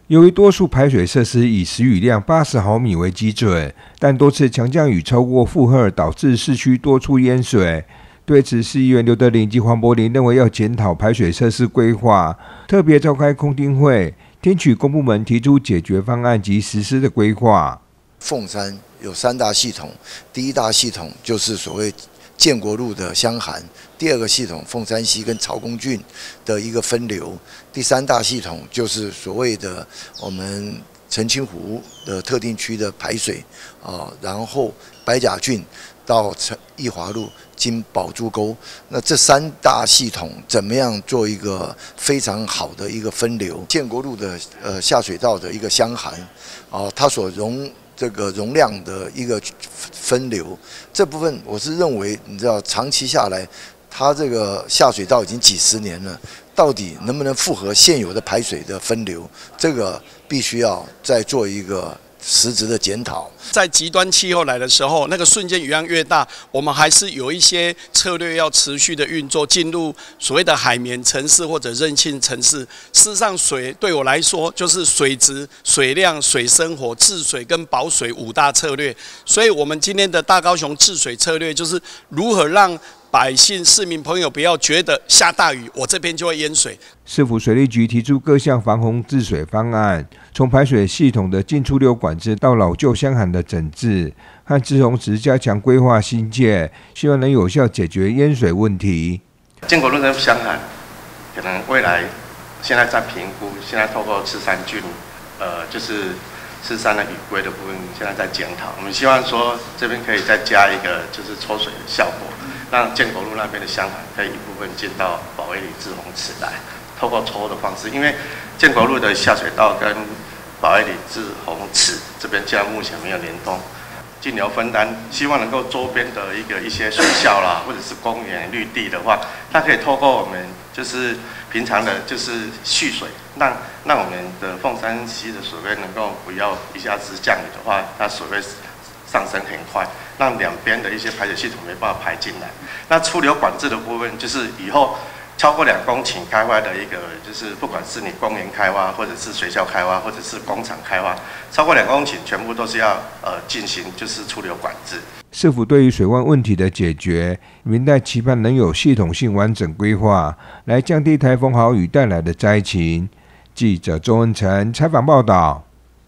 由于多数排水设施以时雨量80毫米为基准，但多次强降雨超过负荷，导致市区多处淹水。对此，市议员刘德霖及黄柏林认为要检讨排水设施规划，特别召开公听会，听取公部门提出解决方案及实施的规划。凤山有3大系统，第一大系统就是所谓建国路的箱涵，第二个系统凤山溪跟曹公郡的一个分流，第3大系统就是所谓的我们澄清湖的特定区的排水然后白甲郡到义华路经宝珠沟，那这3大系统怎么样做一个非常好的一个分流？建国路的下水道的一个箱涵它所容量的一个分流，这部分我是认为，你知道，长期下来，它这个下水道已经几十年了，到底能不能符合现有的排水的分流？这个必须要再做一个实质的检讨。在极端气候来的时候，那个瞬间雨量越大，我们还是有一些策略要持续的运作，进入所谓的海绵城市或者韧性城市。事实上，水对我来说就是水质、水量、水生活、治水跟保水5大策略。所以，我们今天的大高雄治水策略就是如何让百姓、市民朋友不要觉得下大雨，我这边就会淹水。市府水利局提出各项防洪治水方案，从排水系统的进出流管制到老旧箱涵的整治，和之同时加强规划新建，希望能有效解决淹水问题。建国路的箱涵，可能未来现在在评估，现在透过赤山郡，就是赤山的雨规的部分，现在在检讨。我们希望说这边可以再加一个就是抽水的效果。让建国路那边的箱涵可以一部分进到保卫里滞洪池来，透过抽的方式，因为建国路的下水道跟保卫里滞洪池这边现在目前没有联通，尽量分担，希望能够周边的一些学校啦，或者是公园绿地的话，它可以透过我们就是平常的就是蓄水，让我们的凤山溪的水位能够不要一下子降雨的话，它水位上升很快，让两边的一些排水系统没办法排进来。那出流管制的部分，就是以后超过2公顷开挖的一个，就是不管是你公园开挖，或者是学校开挖，或者是工厂开挖，超过2公顷全部都是要进行就是出流管制。市府对于水患问题的解决，民代期盼能有系统性完整规划，来降低台风豪雨带来的灾情。记者周恩成采访报道。